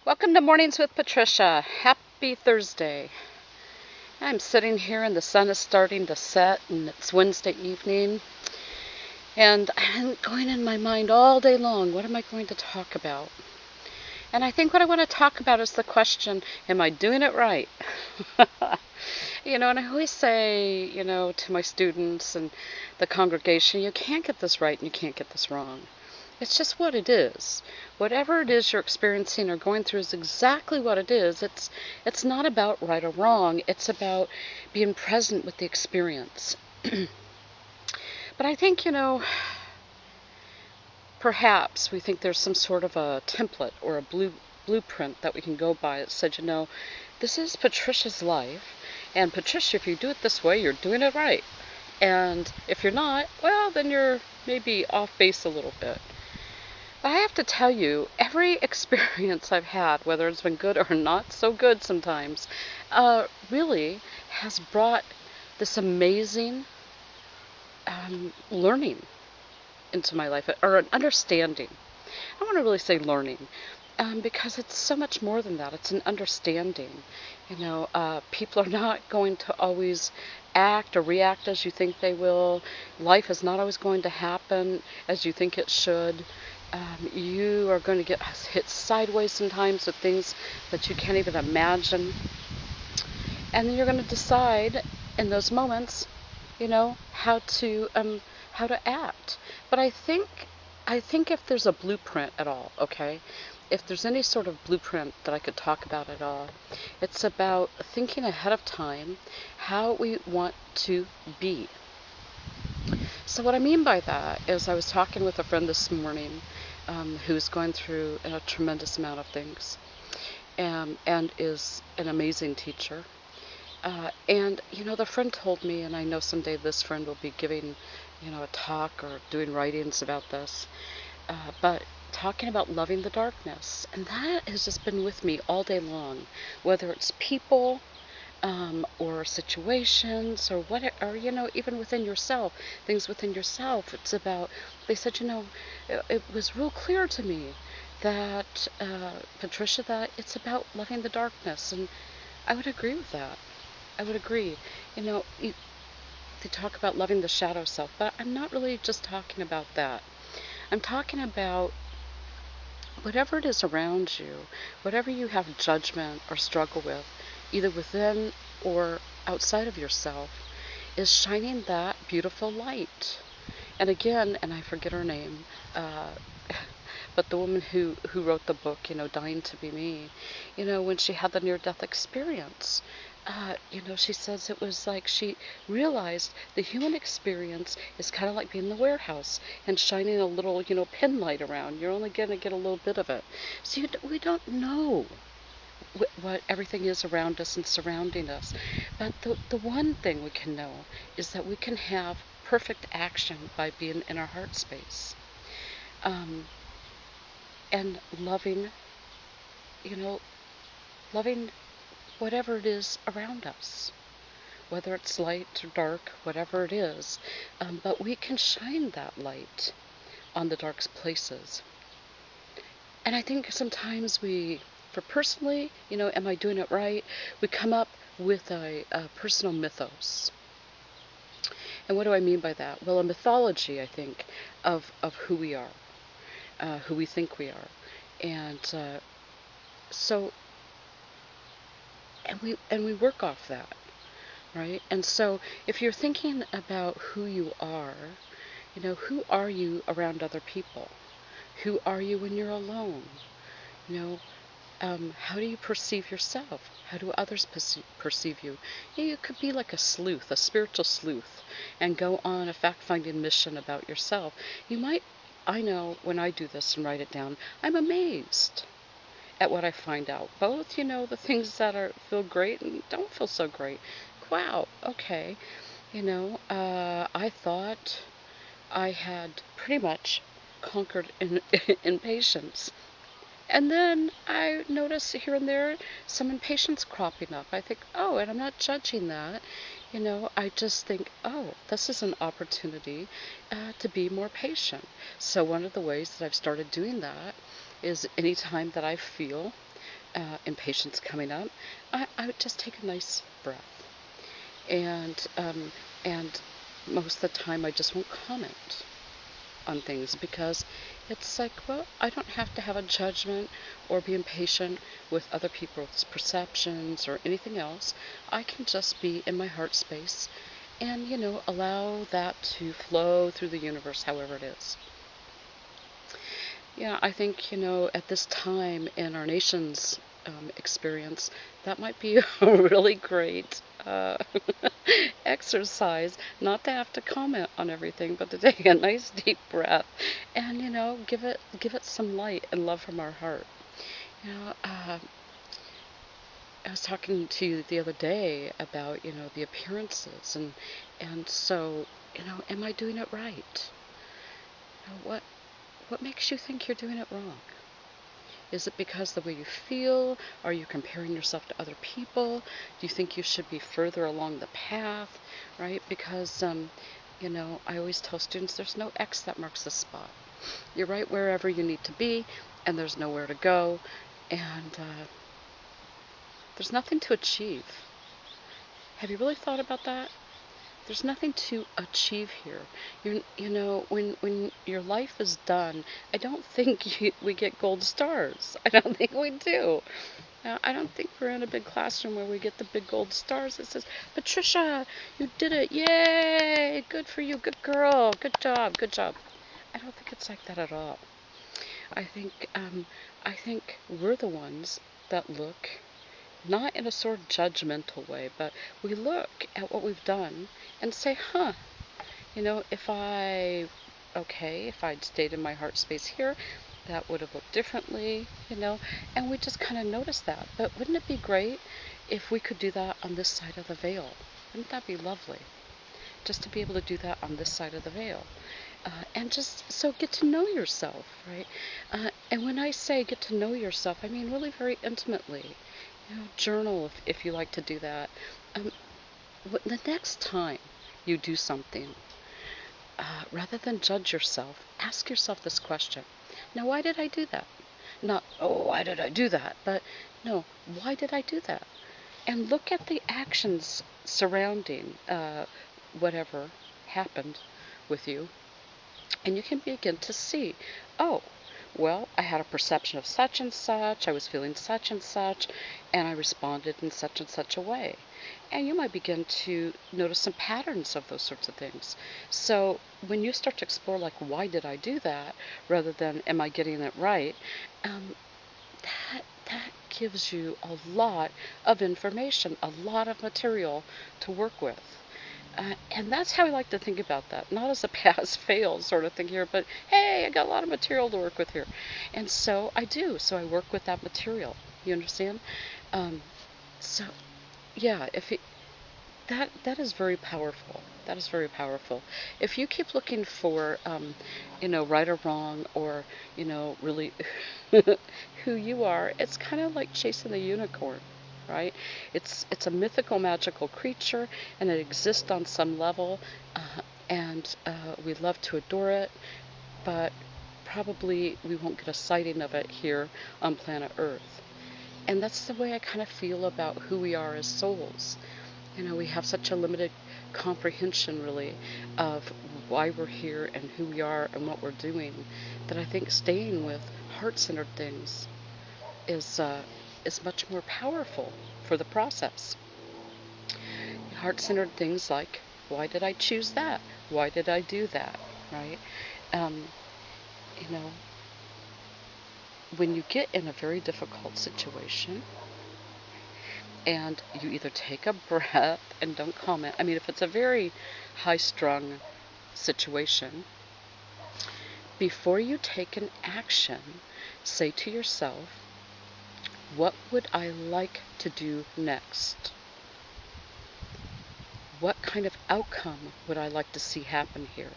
Welcome to Mornings with Patricia. Happy Thursday. I'm sitting here and the sun is starting to set and it's Wednesday evening. And I'm going in my mind all day long, what am I going to talk about? And I think what I want to talk about is the question, am I doing it right? And I always say, to my students and the congregation, you can't get this right and you can't get this wrong. It's just what it is. Whatever it is you're experiencing or going through is exactly what it is. It's not about right or wrong. It's about being present with the experience. But I think, perhaps we think there's some sort of a template or a blueprint that we can go by that said, this is Patricia's life. And Patricia, if you do it this way, you're doing it right. And if you're not, well, then you're maybe off base a little bit. But I have to tell you, every experience I've had, whether it's been good or not so good sometimes, really has brought this amazing learning into my life, or an understanding. I don't want to really say learning, because it's so much more than that. It's an understanding. People are not going to always act or react as you think they will. Life is not always going to happen as you think it should. You are going to get hit sideways sometimes with things that you can't even imagine. And then you're going to decide in those moments, how to act. But I think if there's a blueprint at all, okay, if there's any sort of blueprint that I could talk about at all, it's about thinking ahead of time how we want to be. So what I mean by that is I was talking with a friend this morning who's going through a tremendous amount of things and is an amazing teacher. And the friend told me, and I know someday this friend will be giving, a talk or doing writings about this, but talking about loving the darkness. And that has just been with me all day long, whether it's people, or situations, or even within yourself, things within yourself. It's about, they said, it was real clear to me that, Patricia, that it's about loving the darkness. And I would agree with that. I would agree. They talk about loving the shadow self, but I'm not really just talking about that. I'm talking about whatever it is around you, whatever you have judgment or struggle with, either within or outside of yourself, is shining that beautiful light. And again, and I forget her name, but the woman who wrote the book, Dying to Be Me, when she had the near-death experience, she says it was like she realized the human experience is kind of like being in the warehouse and shining a little, pin light around. You're only going to get a little bit of it. So we don't know what everything is around us and surrounding us. But the one thing we can know is that we can have perfect action by being in our heart space. And loving, loving whatever it is around us, whether it's light or dark, whatever it is. But we can shine that light on the dark places. And I think sometimes for personally, am I doing it right? We come up with a personal mythos. And what do I mean by that? Well, a mythology, I think, of who we are, who we think we are. And so, and we work off that, right? And so if you're thinking about who you are, who are you around other people? Who are you when you're alone? How do you perceive yourself? How do others perceive you? You could be like a sleuth, a spiritual sleuth, and go on a fact-finding mission about yourself. I know when I do this and write it down, I'm amazed at what I find out. Both, the things that feel great and don't feel so great. Wow, okay. I thought I had pretty much conquered impatience. And then I notice here and there some impatience cropping up. I think, oh, and I'm not judging that. I just think, oh, this is an opportunity to be more patient. So one of the ways that I've started doing that is anytime that I feel impatience coming up, I would just take a nice breath. And most of the time I just won't comment on things, because it's like, well, I don't have to have a judgment or be impatient with other people's perceptions or anything else. I can just be in my heart space and, allow that to flow through the universe however it is. Yeah, I think, at this time in our nation's experience, that might be a really great exercise, not to have to comment on everything, but to take a nice deep breath and, give it some light and love from our heart. You know, uh, I was talking to you the other day about, the appearances, and so, am I doing it right? What makes you think you're doing it wrong? Is it because the way you feel? Are you comparing yourself to other people? Do you think you should be further along the path, right? Because, I always tell students there's no X that marks the spot. You're right wherever you need to be, and there's nowhere to go, and there's nothing to achieve. Have you really thought about that? There's nothing to achieve here. When your life is done, I don't think we get gold stars. I don't think we do. Now, I don't think we're in a big classroom where we get the big gold stars that says, Patricia, you did it. Yay! Good for you. Good girl. Good job. Good job. I don't think it's like that at all. I think we're the ones that look, not in a sort of judgmental way, but we look at what we've done and say, if I'd stayed in my heart space here, that would have looked differently, and we just kind of notice that. But wouldn't it be great if we could do that on this side of the veil? Wouldn't that be lovely? Just to be able to do that on this side of the veil. And just so get to know yourself, right? And when I say get to know yourself, I mean really very intimately. Journal if you like to do that. The next time you do something, rather than judge yourself, ask yourself this question. Now, why did I do that? Not, oh, why did I do that? But no, why did I do that? And look at the actions surrounding whatever happened with you, and you can begin to see, oh, well, I had a perception of such and such, I was feeling such and such, and I responded in such and such a way. And you might begin to notice some patterns of those sorts of things. So when you start to explore, like, why did I do that, rather than am I getting it right, that gives you a lot of information, a lot of material to work with. And that's how I like to think about that. Not as a pass-fail sort of thing here, but hey, I got a lot of material to work with here. And so I do. So I work with that material. You understand? So, yeah, that is very powerful. That is very powerful. If you keep looking for, right or wrong, or, really who you are, it's kind of like chasing the unicorn. Right? It's a mythical, magical creature, and it exists on some level, and we love to adore it, but probably we won't get a sighting of it here on planet Earth. And that's the way I kind of feel about who we are as souls. We have such a limited comprehension, really, of why we're here and who we are and what we're doing, that I think staying with heart-centered things is much more powerful for the process. Heart-centered things like, why did I choose that? Why did I do that? Right? You know, when you get in a very difficult situation, and you either take a breath and don't comment. I mean, if it's a very high-strung situation, before you take an action, say to yourself, what would I like to do next? What kind of outcome would I like to see happen here?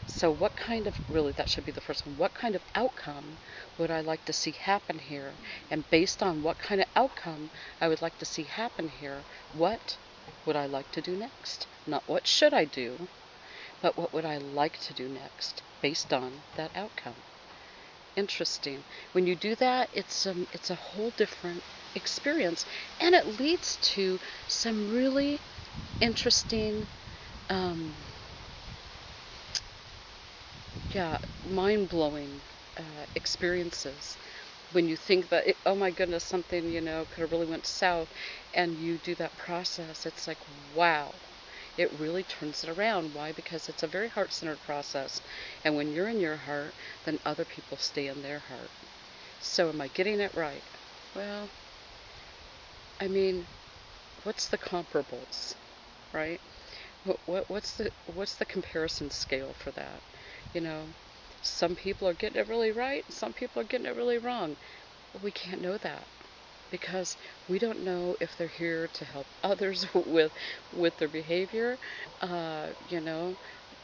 So that should be the first one. What kind of outcome would I like to see happen here? And based on what kind of outcome I would like to see happen here, what would I like to do next? Not what should I do, but what would I like to do next based on that outcome? interesting. When you do that, it's a whole different experience, and it leads to some really interesting, um, yeah, mind-blowing experiences. When you think that, oh my goodness, something, could have really went south, and you do that process, it's like, wow, it really turns it around. Why? Because it's a very heart-centered process. And when you're in your heart, then other people stay in their heart. So am I getting it right? Well, I mean, what's the comparables, right? What's the comparison scale for that? You know, some people are getting it really right, some people are getting it really wrong. Well, we can't know that because we don't know if they're here to help others with their behavior. You know,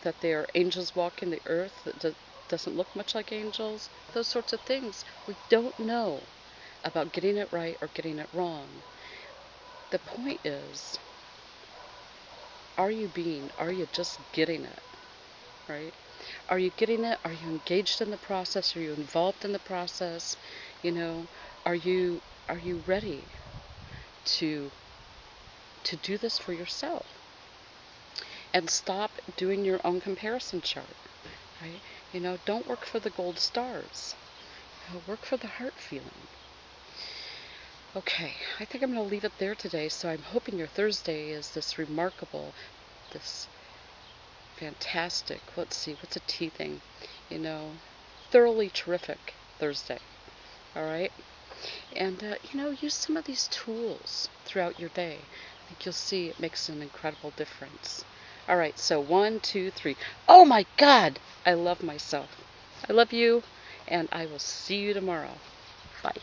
that they are angels walking the earth that doesn't look much like angels. Those sorts of things we don't know about getting it right or getting it wrong. The point is, are you just getting it, right? Are you getting it? Are you engaged in the process? Are you involved in the process? You know, are you ready to do this for yourself? And stop doing your own comparison chart, right? Don't work for the gold stars. Work for the heart feeling. Okay, I think I'm going to leave it there today. So I'm hoping your Thursday is this remarkable, this fantastic, let's see, what's a T thing? Thoroughly terrific Thursday. All right? And, use some of these tools throughout your day. I think you'll see it makes an incredible difference. All right, so 1, 2, 3. Oh my God! I love myself. I love you, and I will see you tomorrow. Bye.